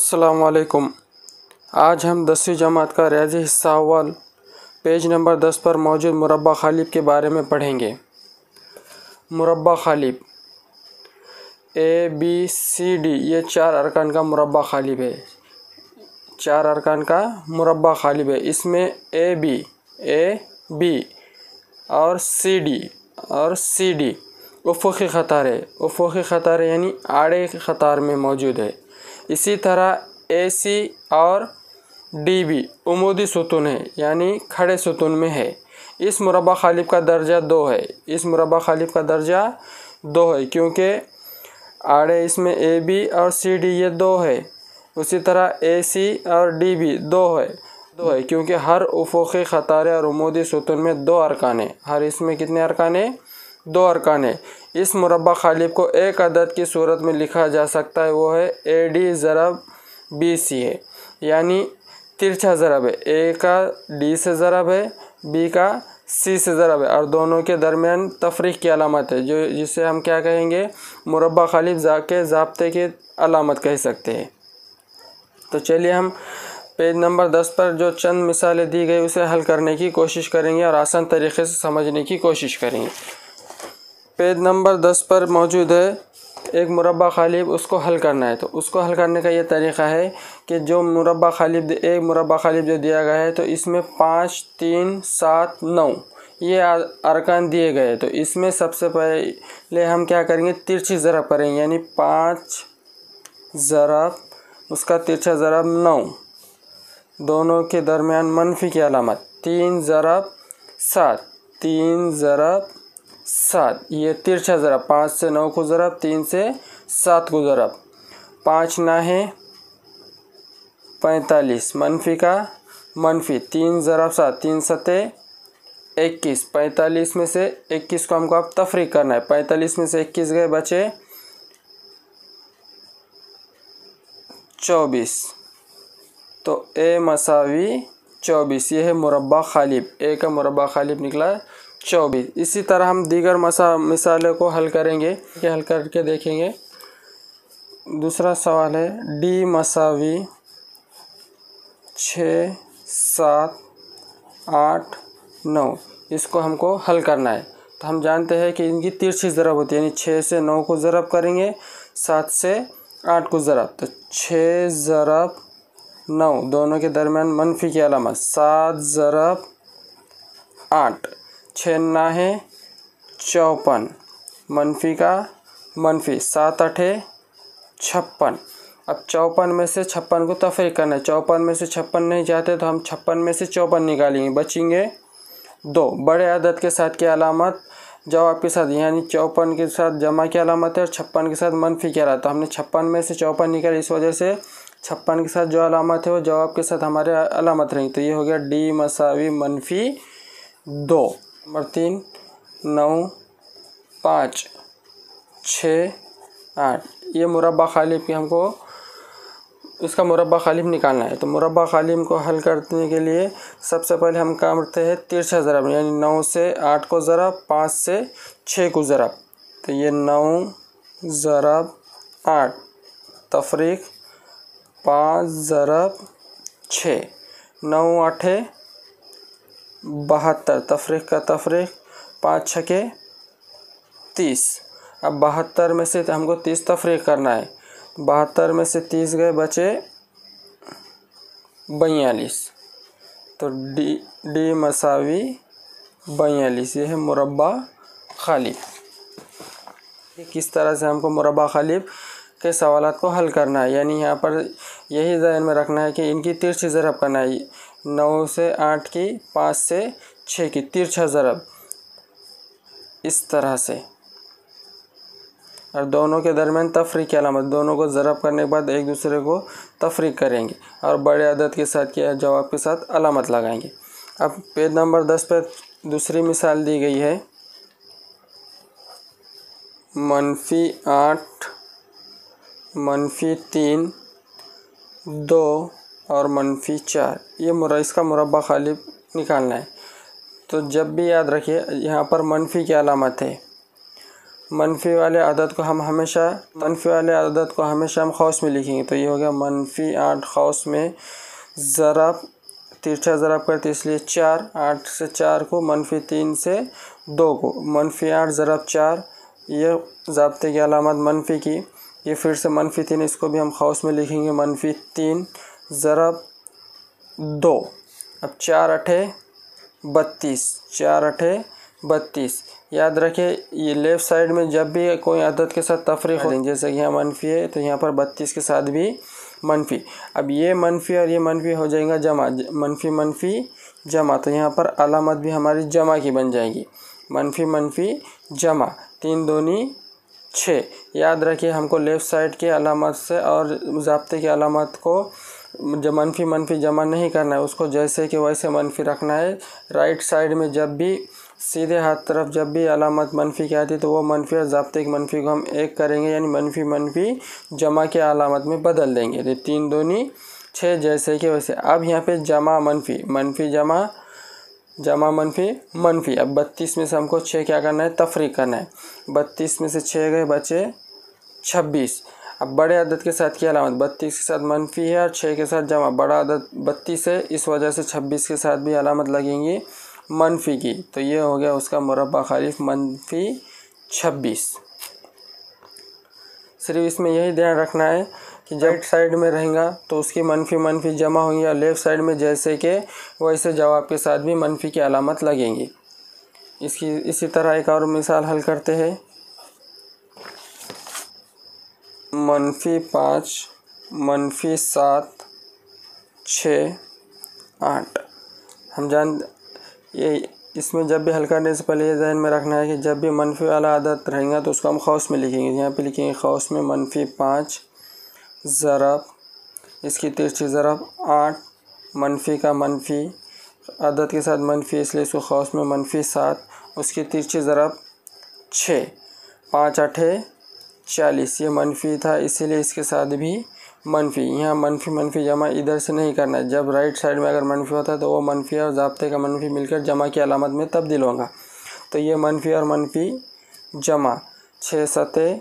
अस्सलामुअलैकुम। आज हम 10वीं जमात का रियाजी हिस्सा अव्वल पेज नंबर 10 पर मौजूद मुरब्बा खालिब के बारे में पढ़ेंगे। मुरब्बा खालिब ABCD ये 4 अरकान का मुरब्बा खालिब है। 4 अरकान का मुरब्बा खालिब है। इसमें AB और CD उफ़ुक़ी ख़तार है। उफ़ुक़ी ख़तार यानी आड़े ख़तार में मौजूद है। इसी तरह AC और DB उमूदी सुतून है यानी खड़े सुतून में है। इस मुरब्बा खालिब का दर्जा 2 है। इस मुरब्बा खालिब का दर्जा 2 है क्योंकि आड़े इसमें AB और CD ये 2 है। उसी तरह AC और DB 2 है क्योंकि हर उफ़ुक़ी ख़तार और उमूदी सुतून में 2 अरकान है। हर इसमें कितने अरकान है? 2 अरकान है। इस मुरब्बा खालिब को एक अदद की सूरत में लिखा जा सकता है, वो है AD ज़रब BC है यानी तिरछा ज़रब है। A का D से ज़रब है, B का C से ज़रब है और दोनों के दरमियान तफरीक़ की अलामत है, जो जिसे हम क्या कहेंगे? मुरब्बा खालिब के ज़ाब्ते की अलामत कह सकते हैं। तो चलिए हम पेज नंबर 10 पर जो चंद मिसालें दी गई उसे हल करने की कोशिश करेंगे और आसान तरीक़े से समझने की कोशिश करेंगे। पेज नंबर 10 पर मौजूद है एक मुरब्बा खालिब, उसको हल करना है। तो उसको हल करने का ये तरीक़ा है कि जो मुरब्बा खालिब जो दिया गया है तो इसमें 5, 3, 7, 9 ये अरकान दिए गए। तो इसमें सबसे पहले हम क्या करेंगे? तिरछी ज़रब करेंगे यानी 5 ज़रब उसका तिरछा ज़रब 9, दोनों के दरमियान मनफी की अलामत 3 ज़रब 7 ये तिरछा ज़रब 5 से 9 को ज़रब 3 से 7 को ज़रब 5 नाहे 45 मनफी का मनफी 3 ज़रब 7 3 सते 21। 45 में से 21 को हमको अब तफरीक करना है। 45 में से 21 गए, बचे 24। तो A मसावी 24 ये है मुरब्बा खालिब। A का मुरब्बा खालिब निकला 24। इसी तरह हम दीगर मिसालों को हल करेंगे, हल करके देखेंगे। दूसरा सवाल है D मसावी 6, 7, 8, 9। इसको हमको हल करना है। तो हम जानते हैं कि इनकी तिरछी ज़रब होती है यानी 6 से 9 को ज़रब करेंगे, 7 से 8 को ज़रब। तो 6 ज़रब 9 दोनों के दरमियान मनफी की अलामत 7 ज़रब 8 6 नाहे 54 मनफी का मनफी 7 8 56। अब 54 में से 56 को तफरीक करना है। 54 में से 56 नहीं चाहते तो हम 56 में से 54 निकालेंगे, बचेंगे 2। बड़े अदद के साथ की अलामत जवाब के साथ यानी 54 के साथ जमा की अलामत है और 56 के साथ मनफी की अलामत। तो हमने 56 में से 54 निकाली, इस वजह से 56 के साथ जो अलामत है वो जवाब के साथ हमारे अलामत रहेंगी। तो ये हो गया D मसावी मनफी 2। नंबर 3 9, 5, 6, 8 ये मुरब्बा खालिब की हमको इसका मुरब्बा खालिब निकालना है। तो मुरब्बा खालिब को हल करने के लिए सबसे पहले हम काम करते हैं तिरछा ज़रब यानी 9 से 8 को ज़रब, 5 से 6 को ज़रब। तो ये 9 ज़रब 8 तफरीक 5 ज़रब 6 9 8 72 तफरीक का तफरीक 5 6 30। अब 72 में से हमको 30 तफरीक करना है। 72 में से 30 गए, बचे 42। तो D मसावी 42 ये है मुरब्बा खालिब। किस तरह से हमको मुरब्बा खालिब के सवालात को हल करना है, यानी यहाँ पर यही ज़हन में रखना है कि इनकी तिरछी ज़रब करना है। 9 से 8 की, 5 से 6 की तिरछा ज़रब इस तरह से और दोनों के दरमियान तफरीक की अलामत, दोनों को ज़रब करने के बाद एक दूसरे को तफरीक करेंगे और बड़े अदद के साथ के जवाब के साथ अलामत लगाएंगे। अब पेज नंबर 10 पर दूसरी मिसाल दी गई है -8, -3, 2 और -4 ये इसका मुरब्बा खालिब निकालना है। तो जब भी याद रखिए यहाँ पर मनफी की अलामत है। मनफी वाले अदद को हमेशा हम खौस में लिखेंगे। तो ये हो गया -8 खौस में ज़रब तिरछा ज़रब करते इसलिए 4, 8 से 4 को, -3 से 2 को, -8 ज़रब 4, ये ज़ाब्ते की अलामत मनफी की। ये फिर से -3, इसको भी हम खौस में लिखेंगे -3 ज़रब 2। अब 4 8 32, 4 8 32। याद रखें ये लेफ़्ट साइड में जब भी कोई अदद के साथ तफरीक हो, जैसे कि यहाँ मनफी है तो यहाँ पर 32 के साथ भी मनफी। अब ये मनफी और ये मनफी हो जाएगा जमा, मनफी मनफी जमा, तो यहाँ पर अलामत भी हमारी जमा की बन जाएगी, मनफी मनफी जमा, 3 दूनी 6। याद रखिए हमको लेफ़्ट साइड के अलामत से और ज़ाब्ते की अलामत को जब मनफी मनफी जमा नहीं करना है, उसको जैसे कि वैसे मनफी रखना है। राइट साइड में जब भी सीधे हाथ तरफ जब भी अलामत मनफी की आती है तो वो मनफी और ज़ाब्ते की मनफी को हम एक करेंगे, यानी मनफी मनफी जमा के अलामत में बदल देंगे। तो 3 दूनी 6 जैसे कि वैसे। अब यहाँ पे जमा मनफी, मनफी जमा, जमा मनफी मनफी। अब 32 में से हमको 6 क्या करना है, तफरीक करना है। 32 में से 6 गए, बचे 26। अब बड़े अदद के साथ की अलामत 32 के साथ मनफी है और 6 के साथ जमा, बड़ा अदद 32 है, इस वजह से 26 के साथ भी अलामत लगेंगी मनफी की। तो ये हो गया उसका मुरब्बा खालिफ -26। सिर्फ इसमें यही ध्यान रखना है कि जब राइट साइड में रहेगा तो उसकी मनफी मनफी जमा होंगी और लेफ़्ट साइड में जैसे कि वैसे जवाब के साथ भी मनफी की अलामत लगेंगी। इसी तरह एक और मिसाल हल करते हैं। -5 -7 6 8। हम जान ये इसमें जब भी हल करने से पहले ये ध्यान में रखना है कि जब भी मनफी वाला अदद रहेगा तो उसको हम खौस में लिखेंगे। यहाँ पे लिखेंगे खौस में -5 ज़रब, इसकी तिरछी ज़रब 8, मनफी का मनफी अदद के साथ मनफी इसलिए इसको खौस में -7, उसकी तिरछी ज़रब 6, 5 8 40। ये मनफी था इसीलिए इसके साथ भी मनफी। यहाँ मनफी मनफी जमा इधर से नहीं करना है। जब राइट साइड में अगर मनफी होता है तो वो मनफी और ज़ाब्ते का मनफी मिलकर जमा की अलामत में तब्दील होगा। तो ये मनफी और मनफी जमा 6 7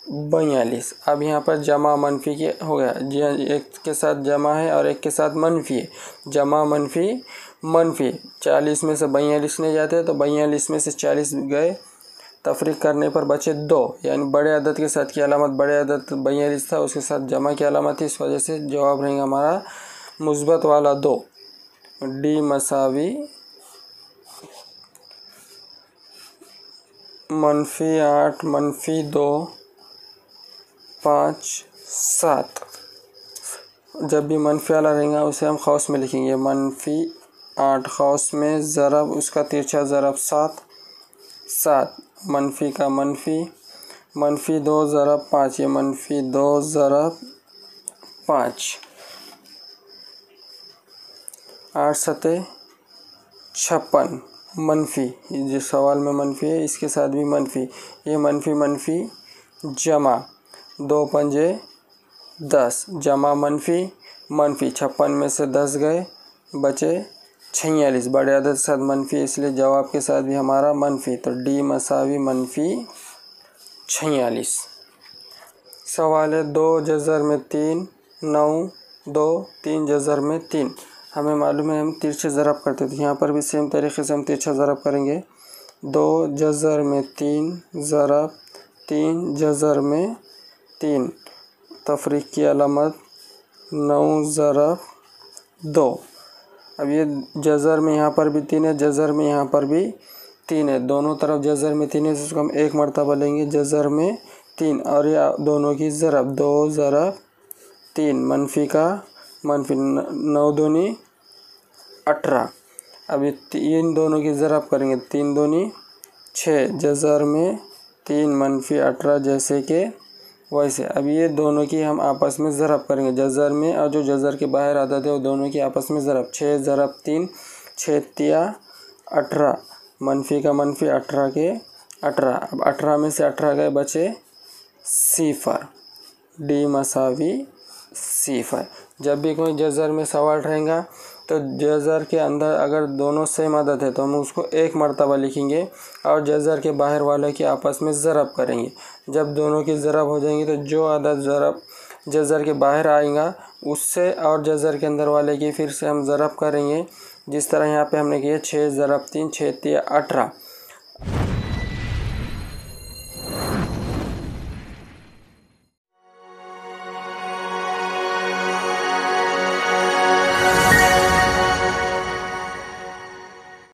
42। अब यहाँ पर जमा मनफी के हो गया, जी हाँ, एक के साथ जमा है और एक के साथ मनफी है। जमा मनफी मनफी, 40 में से 42 नहीं जाते तो 42 में से 40 गए, तफरीक करने पर बचे 2, यानी बड़े अदद के साथ की अलामत बड़े अदद 42 था, उसके साथ जमा की अलामत थी, इस वजह से जवाब रहेगा हमारा मुस्बत वाला 2। डी मसावी -8 -2 5 7। जब भी मनफी वाला रहेगा उसे हम खौस में लिखेंगे। -8 खौस में ज़रब, उसका तिरछा ज़रब 7 7, मनफी का मनफी -2 ज़रब 5, ये -2 ज़रब 5, 8 7 56। मनफी, जो सवाल में मनफी है इसके साथ भी मनफी, ये मनफी मनफी जमा, 2 पंजे 10, जमा मनफी मनफी, 56 में से 10 गए, बचे 46। बड़े अदद के साथ मनफी इसलिए जवाब के साथ भी हमारा मनफी। तो डी मसावी -46। सवाल है 2 जज़र में 3 9 2 3 जज़र में 3। हमें मालूम है हम तिरछे ज़रब करते थे, यहाँ पर भी सेम तरीके से हम तिरछा ज़रब करेंगे। 2 जज़र में 3 ज़रब 3 जज़र में 3, तफरीक की अलामत 9 ज़रब 2। अब ये जज़र में यहाँ पर भी 3 है, जज़र में यहाँ पर भी 3 है, दोनों तरफ जज़र में 3 है, इसको हम एक मरतबा लेंगे जज़र में 3 और ये दोनों की ज़रब 2 ज़रब 3, मनफी का मनफी 9 दूनी 18। अब ये इन दोनों की ज़रब करेंगे, 3 दूनी 6, जज़र में 3 मनफी 18 जैसे कि वैसे। अब ये दोनों की हम आपस में ज़रब करेंगे, जज़र में और जो जज़र के बाहर आदत है वो दोनों की आपस में ज़रब, 6 ज़रब 3 6 तिया 18, मनफी का मनफी 18 के 18। अब 18 में से 18 गए, बचे 0। डी मसावी 0। जब भी कोई जज़र में सवाल रहेगा तो जज़र के अंदर अगर दोनों सेम अदद है तो हम उसको एक मर्तबा लिखेंगे और जज़र के बाहर वाले की आपस में ज़रब करेंगे। जब दोनों की ज़रब हो जाएंगी तो जो अदद ज़रब जज़र के बाहर आएगा उससे और जज़र के अंदर वाले की फिर से हम ज़रब करेंगे। जिस तरह यहाँ पे हमने किया 6 × 3 6 × 3 18।